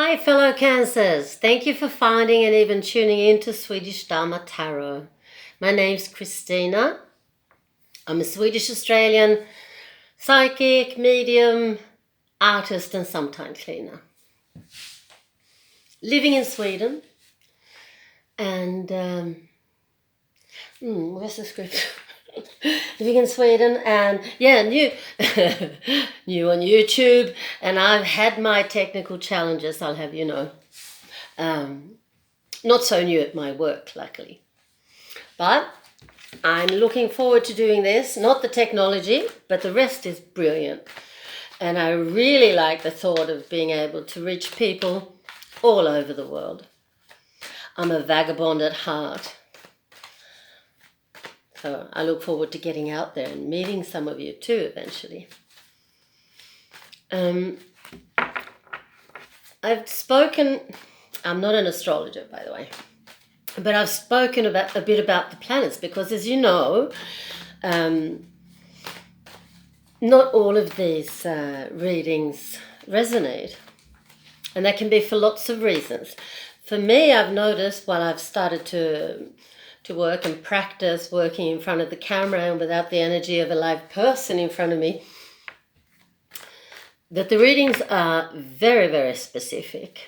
Hi fellow Cancers, thank you for finding and even tuning in to Swedish Dharma Tarot. My name's Christina. I'm a Swedish-Australian psychic, medium, artist and sometime cleaner. Living in Sweden and, where's the script? Living in Sweden and new new on YouTube, and I've had my technical challenges, I'll have you know. Not so new at my work, luckily, but I'm looking forward to doing this. Not the technology, but the rest is brilliant, and I really like the thought of being able to reach people all over the world. I'm a vagabond at heart. So I look forward to getting out there and meeting some of you too eventually. I've spoken, I'm not an astrologer by the way, but I've spoken about a bit about the planets because, as you know, not all of these readings resonate, and that can be for lots of reasons. For me, I've noticed while I've started to work and practice working in front of the camera and without the energy of a live person in front of me, that the readings are very, very specific.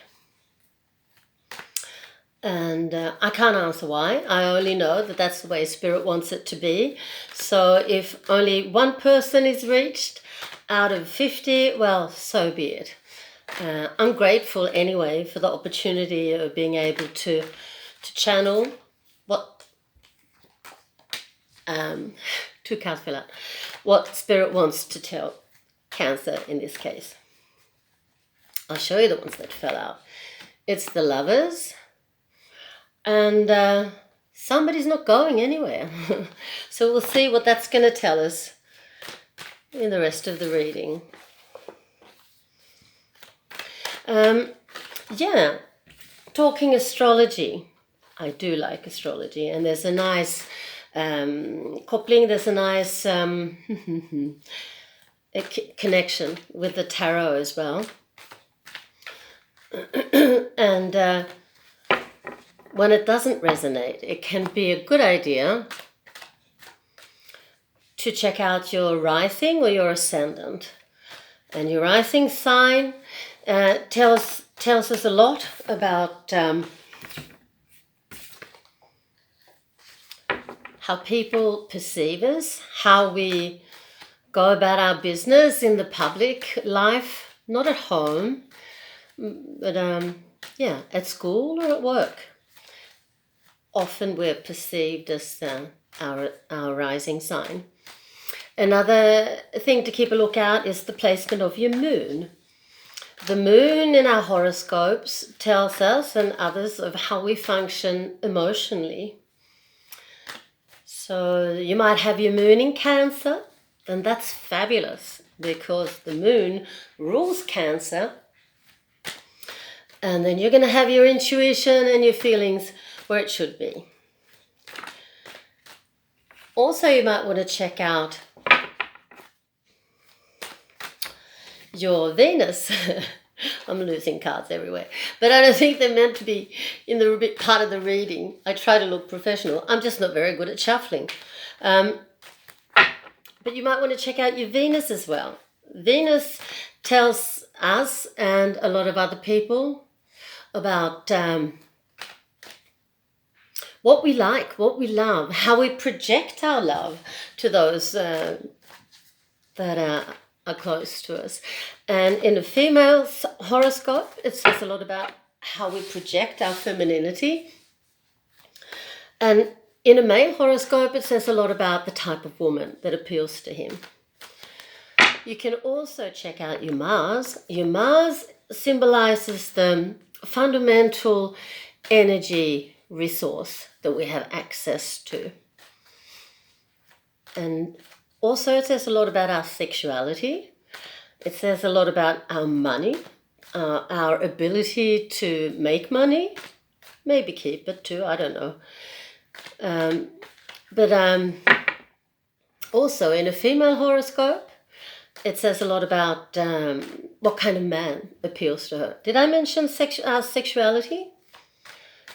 And I can't answer why. I only know that that's the way Spirit wants it to be. So if only one person is reached out of 50, well, so be it. I'm grateful anyway for the opportunity of being able to channel two cards fill out what Spirit wants to tell Cancer in this case. I'll show you the ones that fell out. It's the Lovers, and somebody's not going anywhere. So we'll see what that's going to tell us in the rest of the reading. Talking astrology. I do like astrology, and there's a nice coupling, there's a nice connection with the tarot as well. And when it doesn't resonate, it can be a good idea to check out your rising or your ascendant. And your rising sign tells us a lot about how people perceive us, how we go about our business in the public life, not at home, but at school or at work. Often we're perceived as our rising sign. Another thing to keep a lookout is the placement of your moon. The moon in our horoscopes tells us and others of how we function emotionally. So you might have your moon in Cancer, then that's fabulous because the moon rules Cancer. And then you're going to have your intuition and your feelings where it should be. Also, you might want to check out your Venus. I'm losing cards everywhere, but I don't think they're meant to be in the part of the reading. I try to look professional. I'm just not very good at shuffling. But you might want to check out your Venus as well. Venus tells us and a lot of other people about what we like, what we love, how we project our love to those that are close to us. And in a female's horoscope, it says a lot about how we project our femininity. And in a male horoscope, it says a lot about the type of woman that appeals to him. You can also check out your Mars. Your Mars symbolizes the fundamental energy resource that we have access to. And also it says a lot about our sexuality. It says a lot about our money, our ability to make money, maybe keep it too, I don't know. But also in a female horoscope, it says a lot about what kind of man appeals to her. Did I mention sexuality?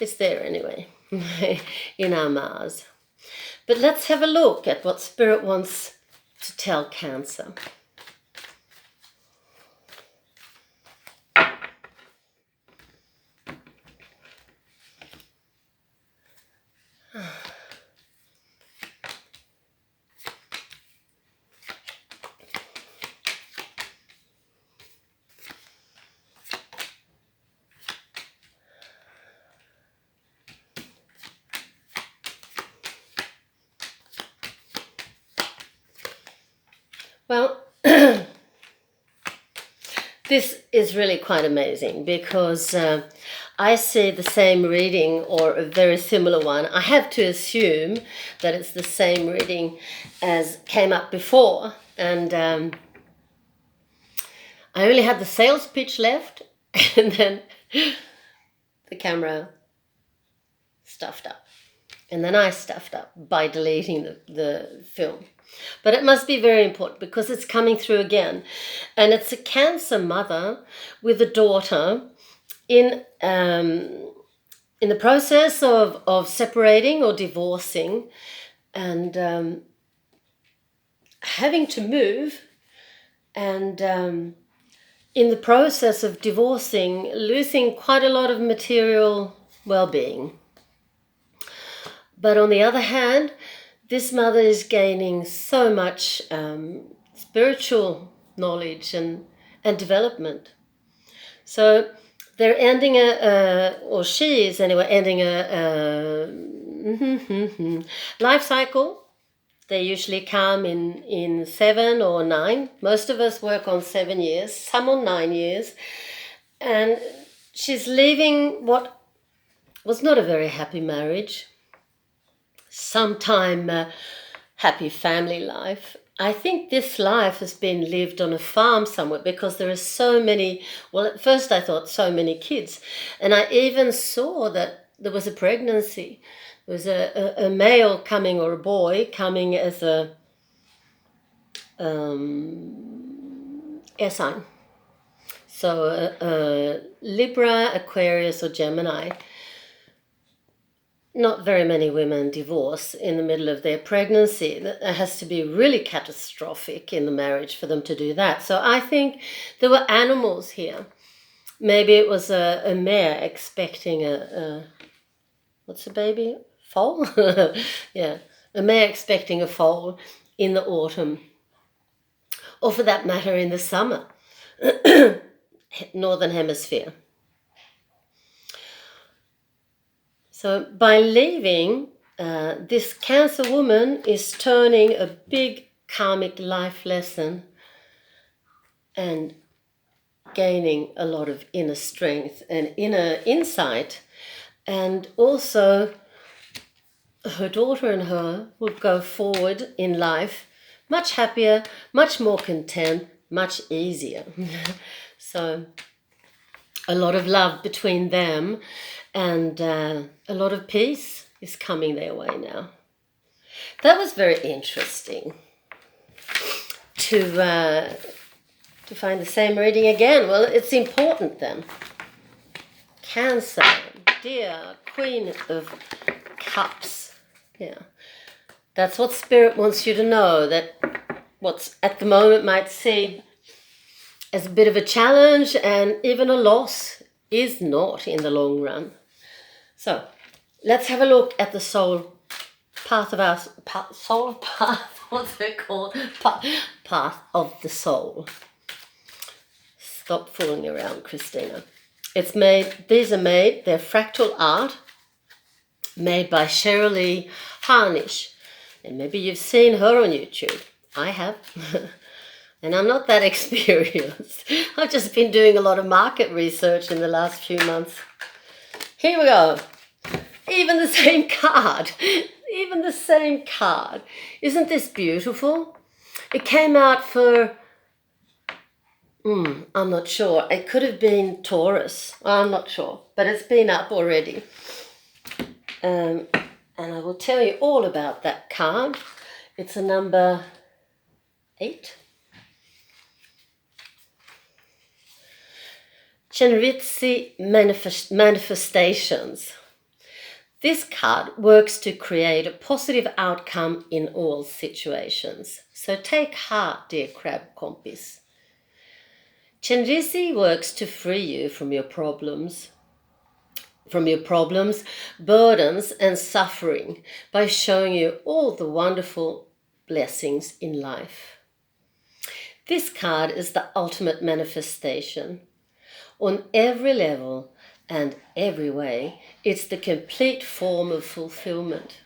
It's there anyway, in our Mars. But let's have a look at what Spirit wants to tell Cancer. Well, this is really quite amazing because I see the same reading or a very similar one. I have to assume that it's the same reading as came up before. And I only had the sales pitch left and then the camera stuffed up. And then I stuffed up by deleting the film. But it must be very important because it's coming through again. And it's a Cancer mother with a daughter in the process of separating or divorcing and having to move and in the process of divorcing, losing quite a lot of material well-being. But on the other hand, this mother is gaining so much spiritual knowledge and development. So they're ending or she is anyway, ending a life cycle. They usually come in 7 or 9. Most of us work on 7 years, some on 9 years. And she's leaving what was not a very happy marriage. Sometime happy family life. I think this life has been lived on a farm somewhere because there are so many, well, at first I thought so many kids. And I even saw that there was a pregnancy. There was a male coming or a boy coming as a air sign. So Libra, Aquarius or Gemini. Not very many women divorce in the middle of their pregnancy. It has to be really catastrophic in the marriage for them to do that. So I think there were animals here. Maybe it was a mare expecting what's a baby? Foal? Yeah, a mare expecting a foal in the autumn. Or for that matter in the summer. Northern Hemisphere. So by leaving, this Cancer woman is turning a big karmic life lesson and gaining a lot of inner strength and inner insight. And also her daughter and her will go forward in life much happier, much more content, much easier. So a lot of love between them. And a lot of peace is coming their way now. That was very interesting to find the same reading again. Well, it's important then. Cancer, dear Queen of Cups. Yeah, that's what Spirit wants you to know, that what's at the moment might seem as a bit of a challenge and even a loss is not in the long run. So let's have a look at the soul path of our soul path. What's it called? Path of the soul. Stop fooling around, Christina. It's made. These are made. They're fractal art made by Shirley Harnish, and maybe you've seen her on YouTube. I have. And I'm not that experienced. I've just been doing a lot of market research in the last few months. Here we go. Even the same card. Even the same card. Isn't this beautiful? It came out for, I'm not sure. It could have been Taurus. I'm not sure. But it's been up already. And I will tell you all about that card. It's a number 8. Chenritsi manifestations. This card works to create a positive outcome in all situations. So take heart, dear crab compis. Chenrisi works to free you from your problems, burdens, and suffering by showing you all the wonderful blessings in life. This card is the ultimate manifestation. On every level and every way, it's the complete form of fulfillment.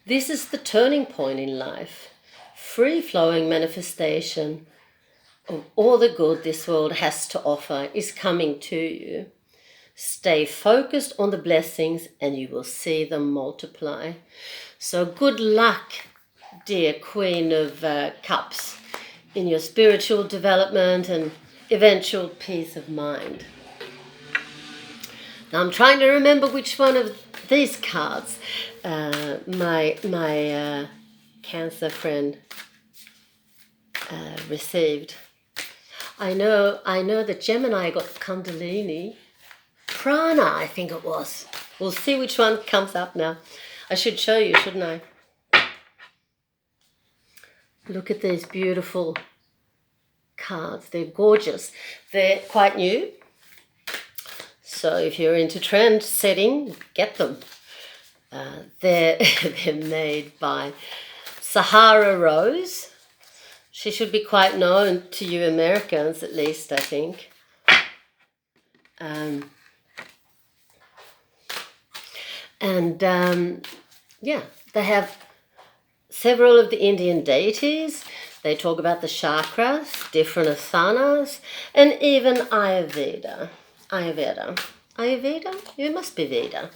This is the turning point in life, free-flowing manifestation of all the good this world has to offer is coming to you. Stay focused on the blessings and you will see them multiply. So good luck, dear Queen of Cups, in your spiritual development and eventual peace of mind. Now I'm trying to remember which one of these cards my Cancer friend received. I know that Gemini got Kundalini. Prana, I think it was. We'll see which one comes up now. I should show you, shouldn't I? Look at these beautiful cards. They're gorgeous. They're quite new. So if you're into trend setting, get them. They're made by Sahara Rose. She should be quite known to you Americans, at least, I think. Yeah, they have several of the Indian deities. They talk about the chakras, different asanas, and even Ayurveda. Ayurveda? You must be Veda.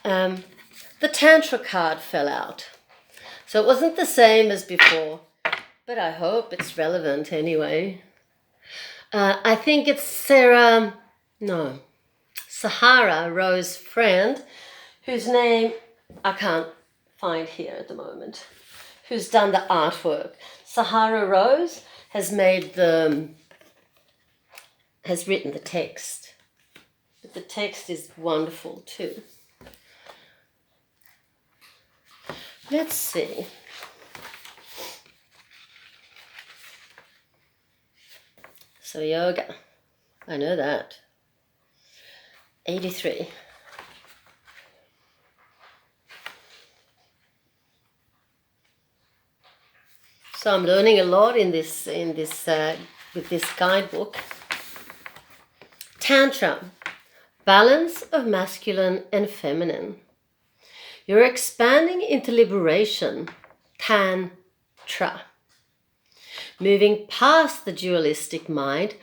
The Tantra card fell out. So it wasn't the same as before, but I hope it's relevant anyway. I think it's Sahara Rose friend, whose name I can't find here at the moment, who's done the artwork. Sahara Rose has written the text. But the text is wonderful too. Let's see. So yoga, I know that. 83. So I'm learning a lot with this guidebook. Tantra, balance of masculine and feminine. You're expanding into liberation, Tantra. Moving past the dualistic mind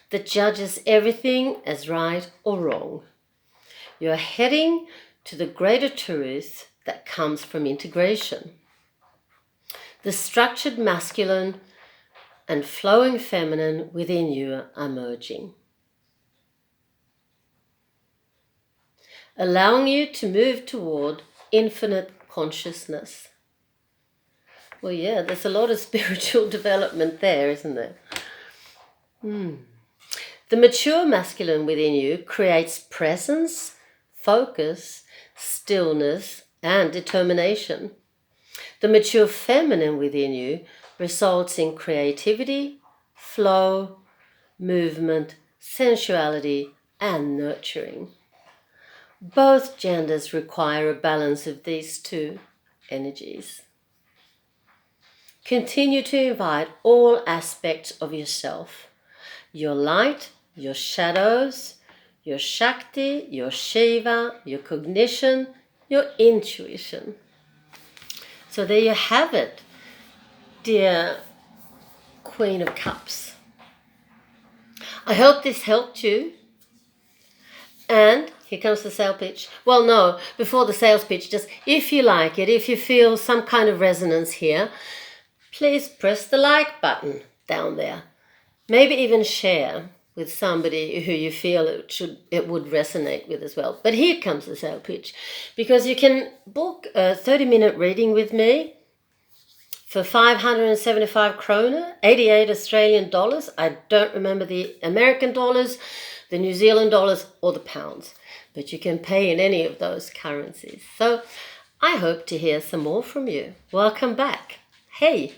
that judges everything as right or wrong. You're heading to the greater truth that comes from integration. The structured masculine and flowing feminine within you are merging, allowing you to move toward infinite consciousness. Well, yeah, there's a lot of spiritual development there, isn't there? The mature masculine within you creates presence, focus, stillness, and determination. The mature feminine within you results in creativity, flow, movement, sensuality, and nurturing. Both genders require a balance of these two energies. Continue to invite all aspects of yourself, your light, your shadows, your Shakti, your Shiva, your cognition, your intuition. So there you have it, dear Queen of Cups. I hope this helped you. And here comes the sales pitch. Well, no, before the sales pitch, just if you like it, if you feel some kind of resonance here, please press the like button down there. Maybe even share with somebody who you feel it would resonate with as well. But here comes the sale pitch, because you can book a 30-minute reading with me for 575 kroner, 88 Australian dollars. I don't remember the American dollars, the New Zealand dollars or the pounds, but you can pay in any of those currencies. So I hope to hear some more from you. Welcome back. Hey!